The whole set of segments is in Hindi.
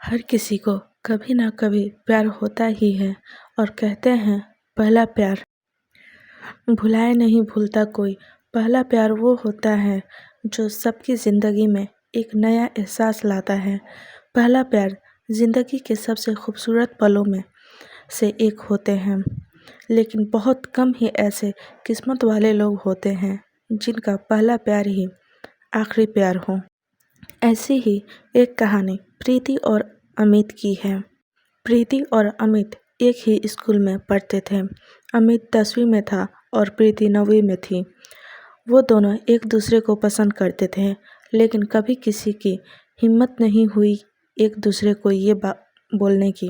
हर किसी को कभी ना कभी प्यार होता ही है और कहते हैं पहला प्यार भुलाए नहीं भूलता कोई। पहला प्यार वो होता है जो सबकी ज़िंदगी में एक नया एहसास लाता है। पहला प्यार ज़िंदगी के सबसे खूबसूरत पलों में से एक होते हैं, लेकिन बहुत कम ही ऐसे किस्मत वाले लोग होते हैं जिनका पहला प्यार ही आखिरी प्यार हो। ऐसी ही एक कहानी प्रीति और अमित की है। प्रीति और अमित एक ही स्कूल में पढ़ते थे। अमित 10वीं में था और प्रीति 9वीं में थी। वो दोनों एक दूसरे को पसंद करते थे, लेकिन कभी किसी की हिम्मत नहीं हुई एक दूसरे को ये बात बोलने की।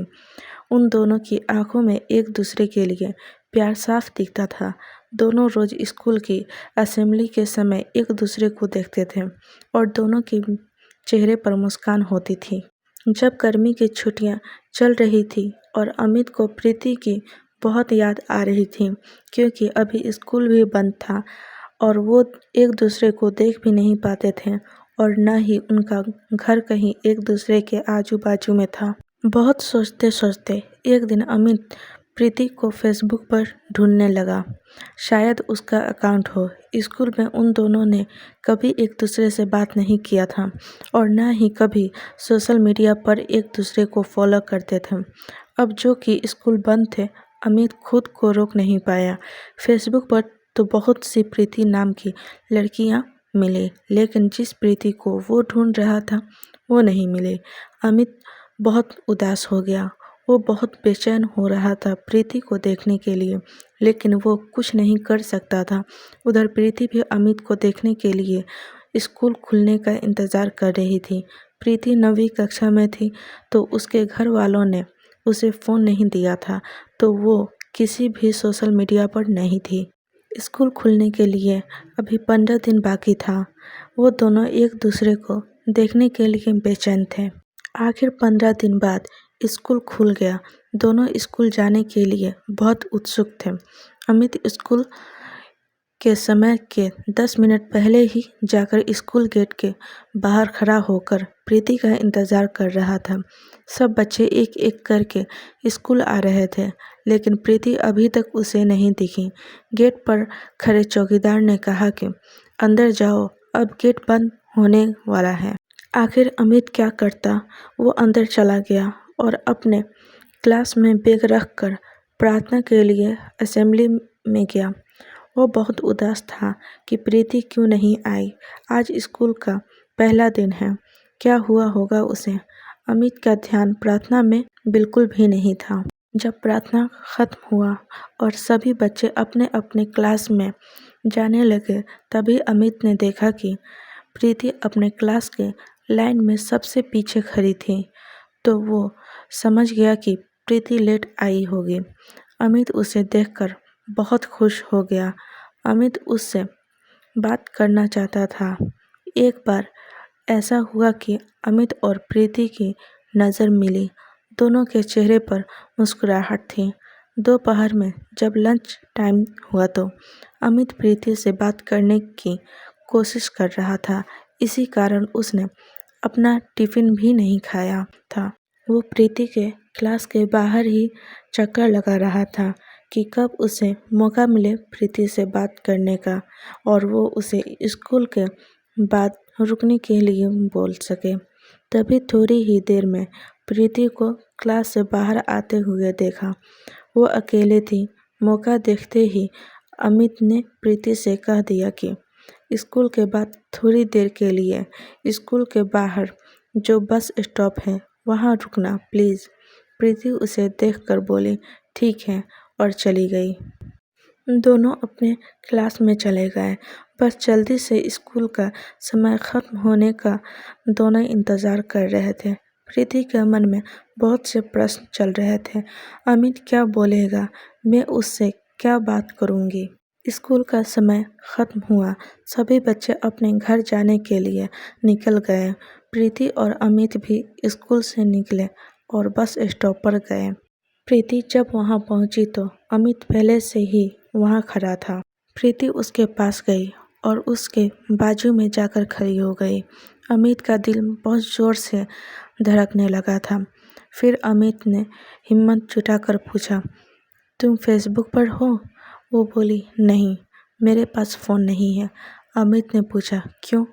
उन दोनों की आंखों में एक दूसरे के लिए प्यार साफ दिखता था। दोनों रोज स्कूल की असेंबली के समय एक दूसरे को देखते थे और दोनों के चेहरे पर मुस्कान होती थी। जब गर्मी की छुट्टियां चल रही थी और अमित को प्रीति की बहुत याद आ रही थी, क्योंकि अभी स्कूल भी बंद था और वो एक दूसरे को देख भी नहीं पाते थे और न ही उनका घर कहीं एक दूसरे के आजू बाजू में था। बहुत सोचते सोचते एक दिन अमित प्रीति को फेसबुक पर ढूंढने लगा। शायद उसका अकाउंट हो। स्कूल में उन दोनों ने कभी एक दूसरे से बात नहीं किया था और न ही कभी सोशल मीडिया पर एक दूसरे को फॉलो करते थे। अब जो कि स्कूल बंद थे, अमित खुद को रोक नहीं पाया। फेसबुक पर तो बहुत सी प्रीति नाम की लड़कियां मिली, लेकिन जिस प्रीति को वो ढूंढ रहा था वो नहीं मिली। अमित बहुत उदास हो गया। वो बहुत बेचैन हो रहा था प्रीति को देखने के लिए, लेकिन वो कुछ नहीं कर सकता था। उधर प्रीति भी अमित को देखने के लिए स्कूल खुलने का इंतज़ार कर रही थी। प्रीति 9वीं कक्षा में थी, तो उसके घर वालों ने उसे फ़ोन नहीं दिया था, तो वो किसी भी सोशल मीडिया पर नहीं थी। स्कूल खुलने के लिए अभी 15 दिन बाकी था। वो दोनों एक दूसरे को देखने के लिए बेचैन थे। आखिर 15 दिन बाद स्कूल खुल गया। दोनों स्कूल जाने के लिए बहुत उत्सुक थे। अमित स्कूल के समय के 10 मिनट पहले ही जाकर स्कूल गेट के बाहर खड़ा होकर प्रीति का इंतज़ार कर रहा था। सब बच्चे एक एक करके स्कूल आ रहे थे, लेकिन प्रीति अभी तक उसे नहीं दिखी। गेट पर खड़े चौकीदार ने कहा कि अंदर जाओ, अब गेट बंद होने वाला है। आखिर अमित क्या करता। वो अंदर चला गया और अपने क्लास में बैग रखकर प्रार्थना के लिए असेंबली में गया। वो बहुत उदास था कि प्रीति क्यों नहीं आई। आज स्कूल का पहला दिन है, क्या हुआ होगा उसे। अमित का ध्यान प्रार्थना में बिल्कुल भी नहीं था। जब प्रार्थना खत्म हुआ और सभी बच्चे अपने अपने क्लास में जाने लगे, तभी अमित ने देखा कि प्रीति अपने क्लास के लाइन में सबसे पीछे खड़ी थी। तो वो समझ गया कि प्रीति लेट आई होगी। अमित उसे देखकर बहुत खुश हो गया। अमित उससे बात करना चाहता था। एक बार ऐसा हुआ कि अमित और प्रीति की नज़र मिली। दोनों के चेहरे पर मुस्कुराहट थी। दोपहर में जब लंच टाइम हुआ तो अमित प्रीति से बात करने की कोशिश कर रहा था। इसी कारण उसने अपना टिफ़िन भी नहीं खाया था। वो प्रीति के क्लास के बाहर ही चक्कर लगा रहा था कि कब उसे मौका मिले प्रीति से बात करने का और वो उसे स्कूल के बाद रुकने के लिए बोल सके। तभी थोड़ी ही देर में प्रीति को क्लास से बाहर आते हुए देखा। वो अकेले थी। मौका देखते ही अमित ने प्रीति से कह दिया कि स्कूल के बाद थोड़ी देर के लिए स्कूल के बाहर जो बस स्टॉप है वहाँ रुकना प्लीज़। प्रीति उसे देखकर बोली ठीक है और चली गई। दोनों अपने क्लास में चले गए। बस जल्दी से स्कूल का समय ख़त्म होने का दोनों इंतज़ार कर रहे थे। प्रीति के मन में बहुत से प्रश्न चल रहे थे। अमित क्या बोलेगा, मैं उससे क्या बात करूँगी। स्कूल का समय ख़त्म हुआ। सभी बच्चे अपने घर जाने के लिए निकल गए। प्रीति और अमित भी स्कूल से निकले और बस स्टॉप पर गए। प्रीति जब वहां पहुंची तो अमित पहले से ही वहां खड़ा था। प्रीति उसके पास गई और उसके बाजू में जाकर खड़ी हो गई। अमित का दिल बहुत ज़ोर से धड़कने लगा था। फिर अमित ने हिम्मत जुटाकर पूछा, तुम फेसबुक पर हो? वो बोली, नहीं, मेरे पास फ़ोन नहीं है। अमित ने पूछा, क्यों?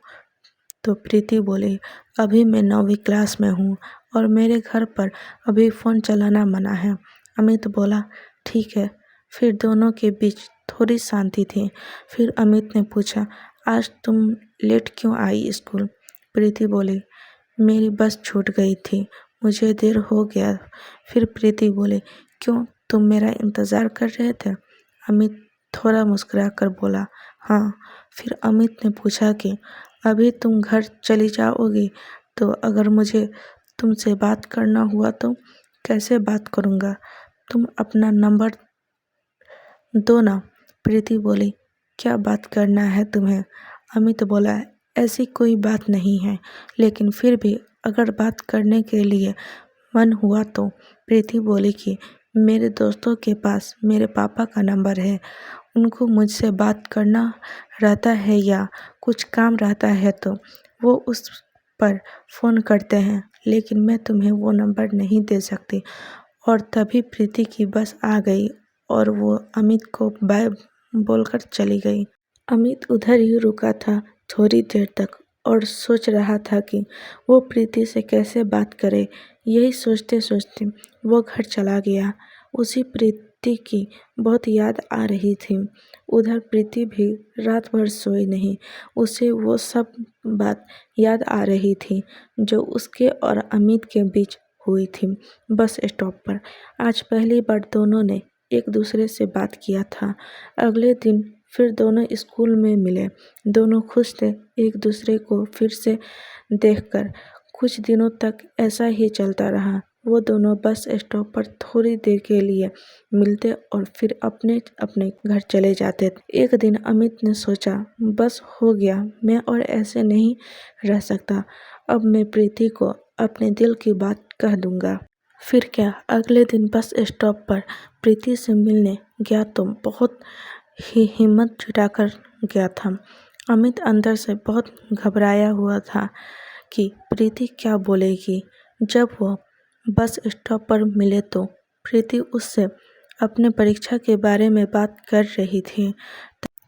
तो प्रीति बोली, अभी मैं 9वीं क्लास में हूँ और मेरे घर पर अभी फ़ोन चलाना मना है। अमित बोला, ठीक है। फिर दोनों के बीच थोड़ी शांति थी। फिर अमित ने पूछा, आज तुम लेट क्यों आई स्कूल? प्रीति बोली, मेरी बस छूट गई थी, मुझे देर हो गया। फिर प्रीति बोली, क्यों, तुम मेरा इंतज़ार कर रहे थे? अमित थोड़ा मुस्कुरा कर बोला, हाँ। फिर अमित ने पूछा कि अभी तुम घर चली जाओगी, तो अगर मुझे तुमसे बात करना हुआ तो कैसे बात करूँगा? तुम अपना नंबर दो ना। प्रीति बोली, क्या बात करना है तुम्हें? अमित बोला, ऐसी कोई बात नहीं है, लेकिन फिर भी अगर बात करने के लिए मन हुआ तो। प्रीति बोली कि मेरे दोस्तों के पास मेरे पापा का नंबर है, उनको मुझसे बात करना रहता है या कुछ काम रहता है तो वो उस पर फ़ोन करते हैं, लेकिन मैं तुम्हें वो नंबर नहीं दे सकती। और तभी प्रीति की बस आ गई और वो अमित को बाय बोलकर चली गई। अमित उधर ही रुका था थोड़ी देर तक और सोच रहा था कि वो प्रीति से कैसे बात करे। यही सोचते सोचते वो घर चला गया। उसी प्रीति की बहुत याद आ रही थी। उधर प्रीति भी रात भर सोई नहीं। उसे वो सब बात याद आ रही थी जो उसके और अमित के बीच हुई थी बस स्टॉप पर। आज पहली बार दोनों ने एक दूसरे से बात किया था। अगले दिन फिर दोनों स्कूल में मिले। दोनों खुश थे एक दूसरे को फिर से देखकर। कुछ दिनों तक ऐसा ही चलता रहा। वो दोनों बस स्टॉप पर थोड़ी देर के लिए मिलते और फिर अपने अपने घर चले जाते। एक दिन अमित ने सोचा, बस हो गया, मैं और ऐसे नहीं रह सकता। अब मैं प्रीति को अपने दिल की बात कह दूंगा। फिर क्या, अगले दिन बस स्टॉप पर प्रीति से मिलने गया तो बहुत ही हिम्मत जुटाकर गया था। अमित अंदर से बहुत घबराया हुआ था कि प्रीति क्या बोलेगी। जब वो बस स्टॉप पर मिले तो प्रीति उससे अपने परीक्षा के बारे में बात कर रही थी।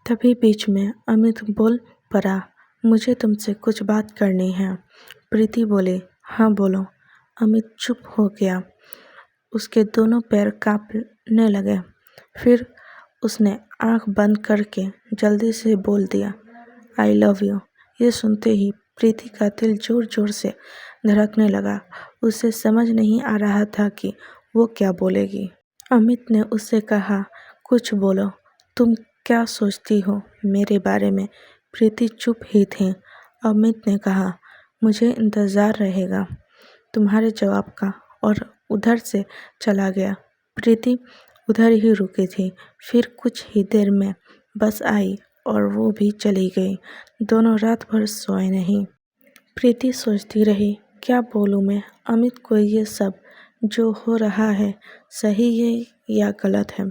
तभी बीच में अमित बोल पड़ा, मुझे तुमसे कुछ बात करनी है। प्रीति बोली, हाँ बोलो। अमित चुप हो गया। उसके दोनों पैर कांपने लगे। फिर उसने आंख बंद करके जल्दी से बोल दिया, आई लव यू। ये सुनते ही प्रीति का दिल जोर जोर से धड़कने लगा। उसे समझ नहीं आ रहा था कि वो क्या बोलेगी। अमित ने उससे कहा, कुछ बोलो, तुम क्या सोचती हो मेरे बारे में? प्रीति चुप ही थी। अमित ने कहा, मुझे इंतज़ार रहेगा तुम्हारे जवाब का, और उधर से चला गया। प्रीति उधर ही रुकी थी। फिर कुछ ही देर में बस आई और वो भी चली गई। दोनों रात भर सोए नहीं। प्रीति सोचती रही, क्या बोलूँ मैं अमित को? ये सब जो हो रहा है सही है या गलत है?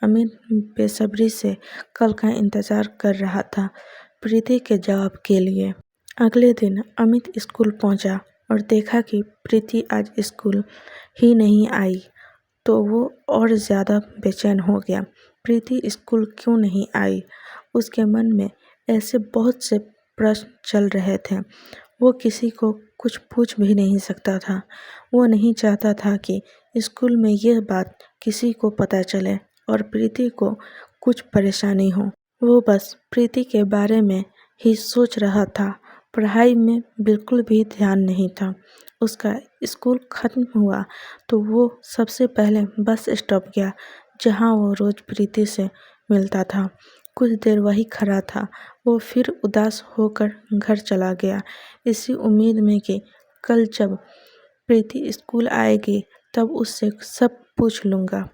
अमित बेसब्री से कल का इंतज़ार कर रहा था प्रीति के जवाब के लिए। अगले दिन अमित स्कूल पहुंचा और देखा कि प्रीति आज स्कूल ही नहीं आई तो वो और ज़्यादा बेचैन हो गया। प्रीति स्कूल क्यों नहीं आई? उसके मन में ऐसे बहुत से प्रश्न चल रहे थे। वो किसी को कुछ पूछ भी नहीं सकता था। वो नहीं चाहता था कि स्कूल में यह बात किसी को पता चले और प्रीति को कुछ परेशानी हो। वो बस प्रीति के बारे में ही सोच रहा था। पढ़ाई में बिल्कुल भी ध्यान नहीं था। उसका स्कूल खत्म हुआ तो वो सबसे पहले बस स्टॉप गया जहाँ वो रोज़ प्रीति से मिलता था। कुछ देर वही खड़ा था। वो फिर उदास होकर घर चला गया, इसी उम्मीद में कि कल जब प्रीति स्कूल आएगी तब उससे सब पूछ लूँगा।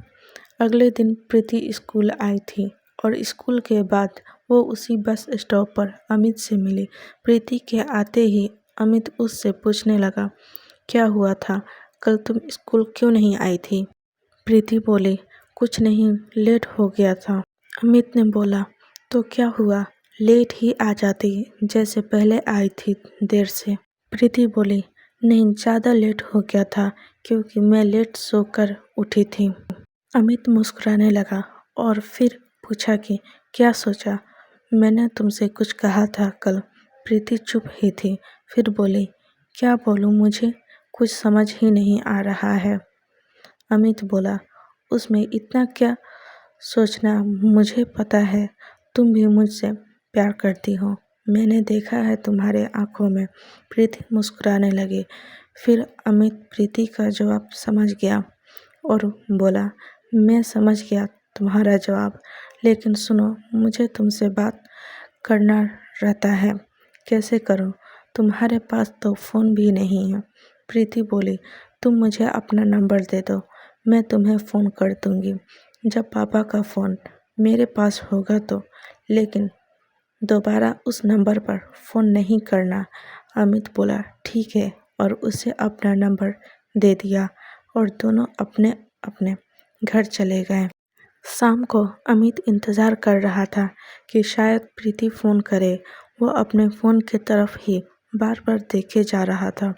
अगले दिन प्रीति स्कूल आई थी और स्कूल के बाद वो उसी बस स्टॉप पर अमित से मिली। प्रीति के आते ही अमित उससे पूछने लगा, क्या हुआ था? कल तुम स्कूल क्यों नहीं आई थी? प्रीति बोली, कुछ नहीं, लेट हो गया था। अमित ने बोला, तो क्या हुआ? लेट ही आ जाती जैसे पहले आई थी देर से। प्रीति बोली, नहीं, ज़्यादा लेट हो गया था क्योंकि मैं लेट सोकर उठी थी। अमित मुस्कुराने लगा और फिर पूछा कि क्या सोचा? मैंने तुमसे कुछ कहा था कल। प्रीति चुप ही थी, फिर बोली, क्या बोलूं, मुझे कुछ समझ ही नहीं आ रहा है। अमित बोला, उसमें इतना क्या सोचना, मुझे पता है तुम भी मुझसे प्यार करती हो। मैंने देखा है तुम्हारे आंखों में। प्रीति मुस्कुराने लगी। फिर अमित प्रीति का जवाब समझ गया और बोला, मैं समझ गया तुम्हारा जवाब, लेकिन सुनो, मुझे तुमसे बात करना रहता है। कैसे करूं? तुम्हारे पास तो फ़ोन भी नहीं है। प्रीति बोली, तुम मुझे अपना नंबर दे दो, मैं तुम्हें फ़ोन कर दूंगी जब पापा का फ़ोन मेरे पास होगा तो, लेकिन दोबारा उस नंबर पर फ़ोन नहीं करना। अमित बोला, ठीक है, और उसे अपना नंबर दे दिया और दोनों अपने अपने घर चले गए। शाम को अमित इंतज़ार कर रहा था कि शायद प्रीति फ़ोन करे। वो अपने फ़ोन की तरफ ही बार बार देखे जा रहा था।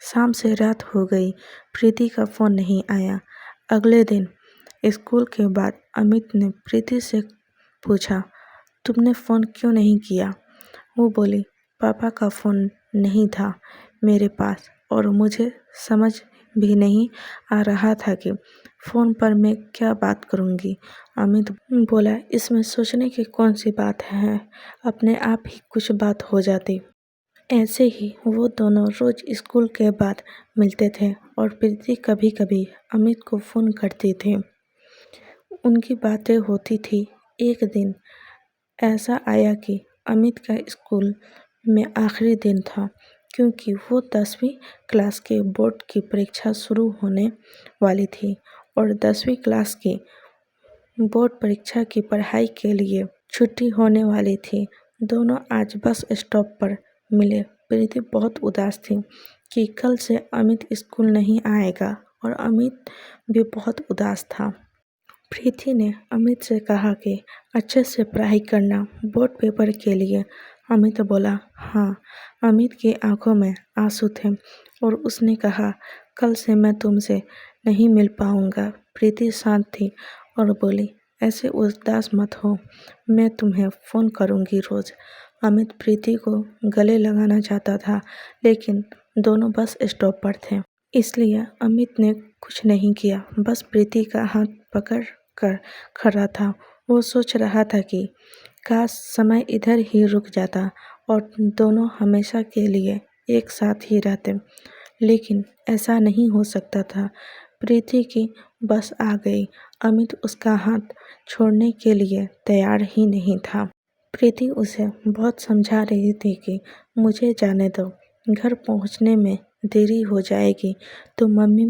शाम से रात हो गई, प्रीति का फ़ोन नहीं आया। अगले दिन स्कूल के बाद अमित ने प्रीति से पूछा, तुमने फ़ोन क्यों नहीं किया? वो बोली, पापा का फ़ोन नहीं था मेरे पास और मुझे समझ भी नहीं आ रहा था कि फ़ोन पर मैं क्या बात करूँगी। अमित बोला, इसमें सोचने की कौन सी बात है, अपने आप ही कुछ बात हो जाती। ऐसे ही वो दोनों रोज़ स्कूल के बाद मिलते थे और प्रीति कभी कभी अमित को फ़ोन करती थी। उनकी बातें होती थी। एक दिन ऐसा आया कि अमित का स्कूल में आखिरी दिन था क्योंकि वो 10वीं क्लास के बोर्ड की परीक्षा शुरू होने वाली थी और 10वीं क्लास की बोर्ड परीक्षा की पढ़ाई के लिए छुट्टी होने वाली थी। दोनों आज बस स्टॉप पर मिले। प्रीति बहुत उदास थी कि कल से अमित स्कूल नहीं आएगा और अमित भी बहुत उदास था। प्रीति ने अमित से कहा कि अच्छे से पढ़ाई करना बोर्ड पेपर के लिए। अमित बोला, हाँ। अमित की आंखों में आंसू थे और उसने कहा, कल से मैं तुमसे नहीं मिल पाऊंगा। प्रीति शांत थी और बोली, ऐसे उदास मत हो, मैं तुम्हें फ़ोन करूंगी रोज़। अमित प्रीति को गले लगाना चाहता था, लेकिन दोनों बस स्टॉप पर थे, इसलिए अमित ने कुछ नहीं किया, बस प्रीति का हाथ पकड़ कर खड़ा था। वो सोच रहा था कि काश समय इधर ही रुक जाता और दोनों हमेशा के लिए एक साथ ही रहते, लेकिन ऐसा नहीं हो सकता था। प्रीति की बस आ गई। अमित उसका हाथ छोड़ने के लिए तैयार ही नहीं था। प्रीति उसे बहुत समझा रही थी कि मुझे जाने दो, घर पहुंचने में देरी हो जाएगी तो मम्मी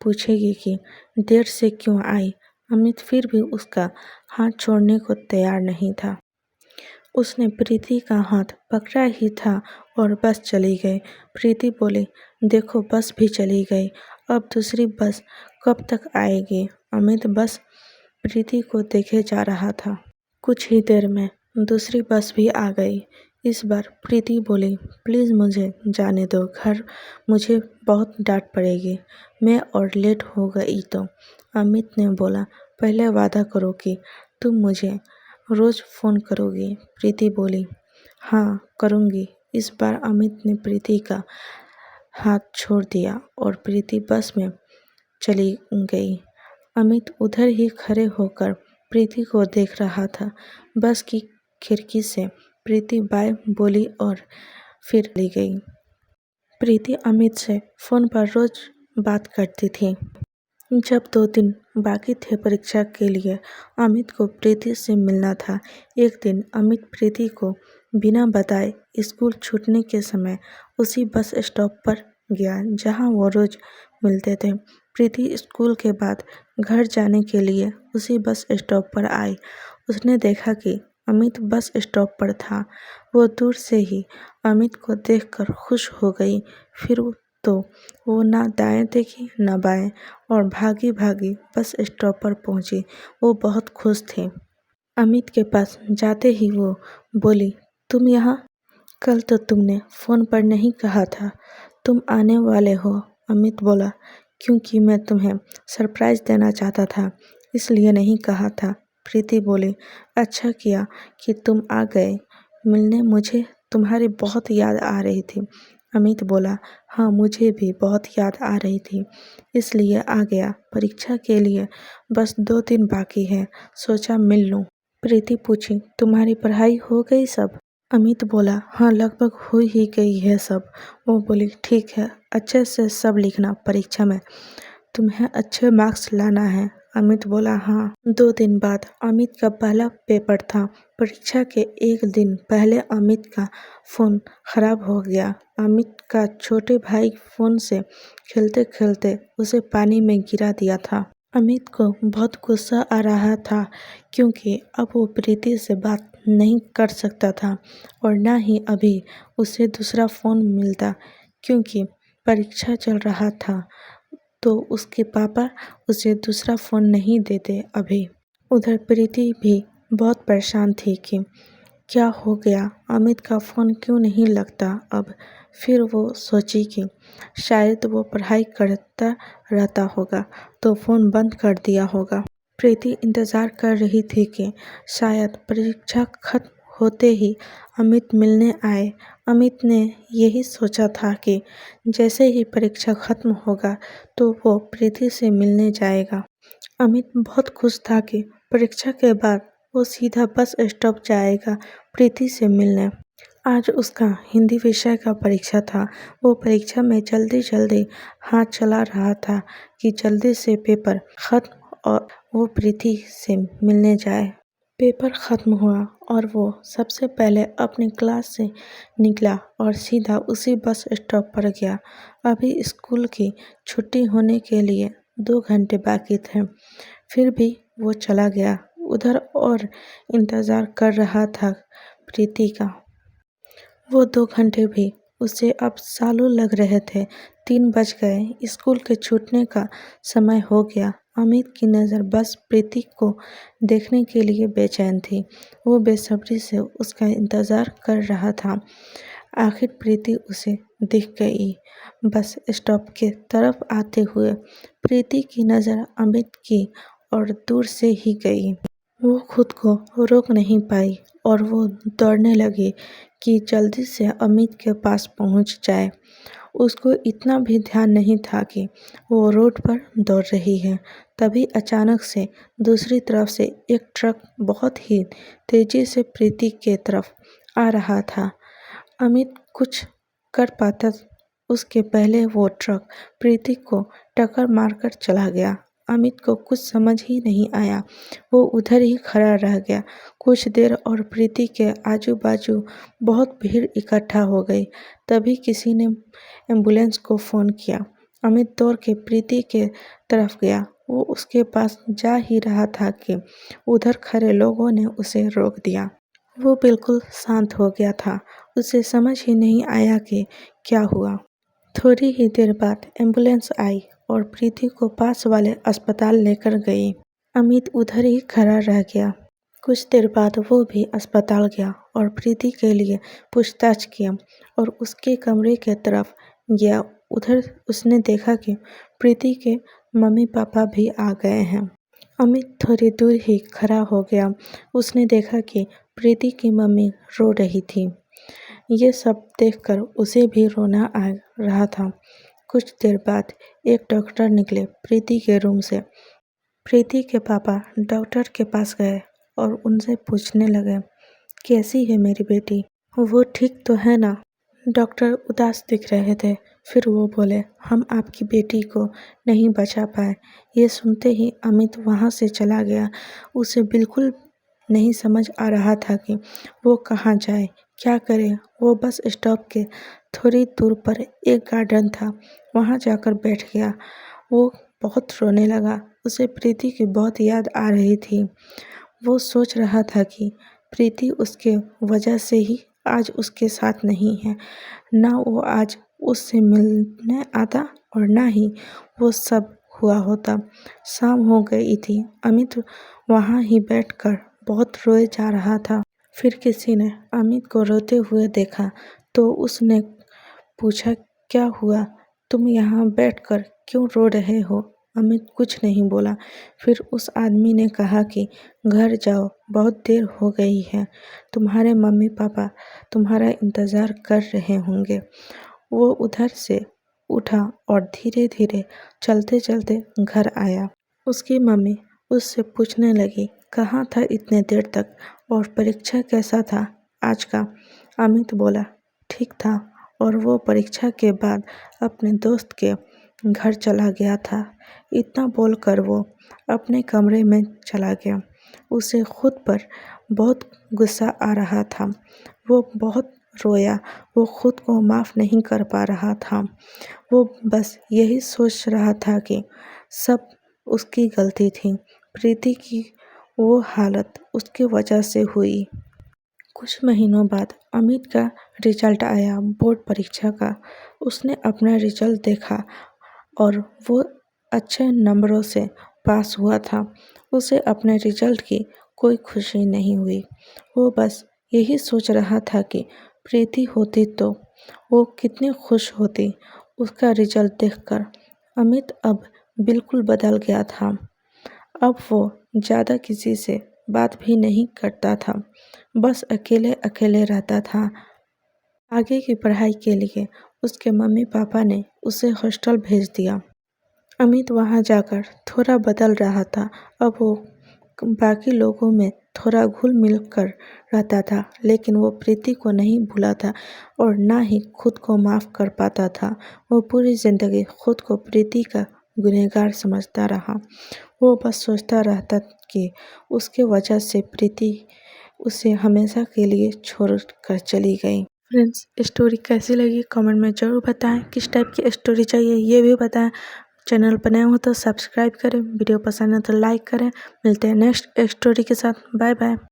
पूछेगी कि देर से क्यों आई। अमित फिर भी उसका हाथ छोड़ने को तैयार नहीं था। उसने प्रीति का हाथ पकड़ा ही था और बस चली गई। प्रीति बोली, देखो बस भी चली गई, अब दूसरी बस कब तक आएगी? अमित बस प्रीति को देखे जा रहा था। कुछ ही देर में दूसरी बस भी आ गई। इस बार प्रीति बोली, प्लीज़ मुझे जाने दो घर, मुझे बहुत डांट पड़ेगी मैं और लेट हो गई तो। अमित ने बोला, पहले वादा करो कि तुम मुझे रोज़ फ़ोन करोगी। प्रीति बोली, हाँ करूँगी। इस बार अमित ने प्रीति का हाथ छोड़ दिया और प्रीति बस में चली गई। अमित उधर ही खड़े होकर प्रीति को देख रहा था। बस की खिड़की से प्रीति बाय बोली और फिर चली गई। प्रीति अमित से फ़ोन पर रोज बात करती थी। जब 2 दिन बाकी थे परीक्षा के लिए, अमित को प्रीति से मिलना था। एक दिन अमित प्रीति को बिना बताए स्कूल छूटने के समय उसी बस स्टॉप पर गया जहां वो रोज मिलते थे। प्रीति स्कूल के बाद घर जाने के लिए उसी बस स्टॉप पर आई। उसने देखा कि अमित बस स्टॉप पर था। वो दूर से ही अमित को देखकर खुश हो गई। फिर तो वो ना दाएं देखी ना बाएं और भागी भागी बस स्टॉप पर पहुंची। वो बहुत खुश थी। अमित के पास जाते ही वो बोली, तुम यहाँ? कल तो तुमने फ़ोन पर नहीं कहा था तुम आने वाले हो? अमित बोला। क्योंकि मैं तुम्हें सरप्राइज देना चाहता था, इसलिए नहीं कहा था। प्रीति बोली। अच्छा किया कि तुम आ गए मिलने, मुझे तुम्हारी बहुत याद आ रही थी। अमित बोला। हाँ, मुझे भी बहुत याद आ रही थी, इसलिए आ गया। परीक्षा के लिए बस 2 दिन बाकी है, सोचा मिल लूँ। प्रीति पूछी। तुम्हारी पढ़ाई हो गई सब? अमित बोला। हाँ, लगभग हो ही गई है सब। वो बोली। ठीक है, अच्छे से सब लिखना परीक्षा में, तुम्हें अच्छे मार्क्स लाना है। अमित बोला। हाँ। 2 दिन बाद अमित का पहला पेपर था। परीक्षा के एक दिन पहले अमित का फ़ोन खराब हो गया। अमित का छोटे भाई फ़ोन से खेलते खेलते उसे पानी में गिरा दिया था। अमित को बहुत गुस्सा आ रहा था, क्योंकि अब वो प्रीति से बात नहीं कर सकता था और ना ही अभी उसे दूसरा फ़ोन मिलता, क्योंकि परीक्षा चल रहा था तो उसके पापा उसे दूसरा फ़ोन नहीं देते अभी। उधर प्रीति भी बहुत परेशान थी कि क्या हो गया, अमित का फ़ोन क्यों नहीं लगता अब। फिर वो सोची कि शायद वो पढ़ाई करता रहता होगा तो फ़ोन बंद कर दिया होगा। प्रीति इंतज़ार कर रही थी कि शायद परीक्षा खत्म होते ही अमित मिलने आए। अमित ने यही सोचा था कि जैसे ही परीक्षा खत्म होगा तो वो प्रीति से मिलने जाएगा। अमित बहुत खुश था कि परीक्षा के बाद वो सीधा बस स्टॉप जाएगा प्रीति से मिलने। आज उसका हिंदी विषय का परीक्षा था। वो परीक्षा में जल्दी जल्दी हाथ चला रहा था कि जल्दी से पेपर खत्म और वो प्रीति से मिलने जाए। पेपर खत्म हुआ और वो सबसे पहले अपनी क्लास से निकला और सीधा उसी बस स्टॉप पर गया। अभी स्कूल की छुट्टी होने के लिए 2 घंटे बाकी थे, फिर भी वो चला गया उधर और इंतज़ार कर रहा था प्रीति का। वो 2 घंटे भी उसे अब सालों लग रहे थे। 3 बज गए, स्कूल के छूटने का समय हो गया। अमित की नज़र बस प्रीति को देखने के लिए बेचैन थी। वो बेसब्री से उसका इंतज़ार कर रहा था। आखिर प्रीति उसे दिख गई बस स्टॉप के तरफ आते हुए। प्रीति की नज़र अमित की और दूर से ही गई। वो खुद को रोक नहीं पाई और वो दौड़ने लगी कि जल्दी से अमित के पास पहुंच जाए। उसको इतना भी ध्यान नहीं था कि वो रोड पर दौड़ रही है। तभी अचानक से दूसरी तरफ से एक ट्रक बहुत ही तेजी से प्रीति के तरफ आ रहा था। अमित कुछ कर पाता उसके पहले वो ट्रक प्रीति को टक्कर मारकर चला गया। अमित को कुछ समझ ही नहीं आया। वो उधर ही खड़ा रह गया कुछ देर और प्रीति के आजू बाजू बहुत भीड़ इकट्ठा हो गई। तभी किसी ने एम्बुलेंस को फ़ोन किया। अमित दौड़ के प्रीति के तरफ गया। वो उसके पास जा ही रहा था कि उधर खड़े लोगों ने उसे रोक दिया। वो बिल्कुल शांत हो गया था। उसे समझ ही नहीं आया कि क्या हुआ। थोड़ी ही देर बाद एम्बुलेंस आई और प्रीति को पास वाले अस्पताल लेकर गई। अमित उधर ही खड़ा रह गया। कुछ देर बाद वो भी अस्पताल गया और प्रीति के लिए पूछताछ किया और उसके कमरे के तरफ गया। उधर उसने देखा कि प्रीति के मम्मी पापा भी आ गए हैं। अमित थोड़ी दूर ही खड़ा हो गया। उसने देखा कि प्रीति की मम्मी रो रही थी। ये सब देखकर उसे भी रोना आ रहा था। कुछ देर बाद एक डॉक्टर निकले प्रीति के रूम से। प्रीति के पापा डॉक्टर के पास गए और उनसे पूछने लगे, कैसी है मेरी बेटी? वो ठीक तो है ना? डॉक्टर उदास दिख रहे थे। फिर वो बोले, हम आपकी बेटी को नहीं बचा पाए। ये सुनते ही अमित वहाँ से चला गया। उसे बिल्कुल नहीं समझ आ रहा था कि वो कहाँ जाए, क्या करे। वो बस स्टॉप के थोड़ी दूर पर एक गार्डन था, वहाँ जाकर बैठ गया। वो बहुत रोने लगा। उसे प्रीति की बहुत याद आ रही थी। वो सोच रहा था कि प्रीति उसके वजह से ही आज उसके साथ नहीं है। ना वो आज उससे मिलने आता और ना ही वो सब हुआ होता। शाम हो गई थी। अमित वहाँ ही बैठकर बहुत रोए जा रहा था। फिर किसी ने अमित को रोते हुए देखा तो उसने पूछा, क्या हुआ? तुम यहाँ बैठकर क्यों रो रहे हो? अमित कुछ नहीं बोला। फिर उस आदमी ने कहा कि घर जाओ, बहुत देर हो गई है। तुम्हारे मम्मी पापा तुम्हारा इंतज़ार कर रहे होंगे। वो उधर से उठा और धीरे धीरे चलते चलते घर आया। उसकी मम्मी उससे पूछने लगी, कहाँ था इतने देर तक और परीक्षा कैसा था आज का? अमित बोला, ठीक था। और वो परीक्षा के बाद अपने दोस्त के घर चला गया था। इतना बोलकर वो अपने कमरे में चला गया। उसे खुद पर बहुत गुस्सा आ रहा था। वो बहुत रोया। वो खुद को माफ़ नहीं कर पा रहा था। वो बस यही सोच रहा था कि सब उसकी गलती थी। प्रीति की वो हालत उसकी वजह से हुई। कुछ महीनों बाद अमित का रिजल्ट आया बोर्ड परीक्षा का। उसने अपना रिजल्ट देखा और वो अच्छे नंबरों से पास हुआ था। उसे अपने रिजल्ट की कोई खुशी नहीं हुई। वो बस यही सोच रहा था कि प्रीति होती तो वो कितनी खुश होती। उसका रिजल्ट देखकर अमित अब बिल्कुल बदल गया था। अब वो ज़्यादा किसी से बात भी नहीं करता था, बस अकेले अकेले रहता था। आगे की पढ़ाई के लिए उसके मम्मी पापा ने उसे हॉस्टल भेज दिया। अमित वहाँ जाकर थोड़ा बदल रहा था। अब वो बाकी लोगों में थोड़ा घुल मिल कर रहता था, लेकिन वो प्रीति को नहीं भूला था और ना ही खुद को माफ़ कर पाता था। वो पूरी ज़िंदगी खुद को प्रीति का गुनहगार समझता रहा। वो बस सोचता रहता कि उसके वजह से प्रीति उसे हमेशा के लिए छोड़ कर चली गई। फ्रेंड्स, स्टोरी कैसी लगी कमेंट में ज़रूर बताएं। किस टाइप की स्टोरी चाहिए ये भी बताएं। चैनल पर नए हो तो सब्सक्राइब करें। वीडियो पसंद है तो लाइक करें। मिलते हैं नेक्स्ट स्टोरी के साथ। Bye bye.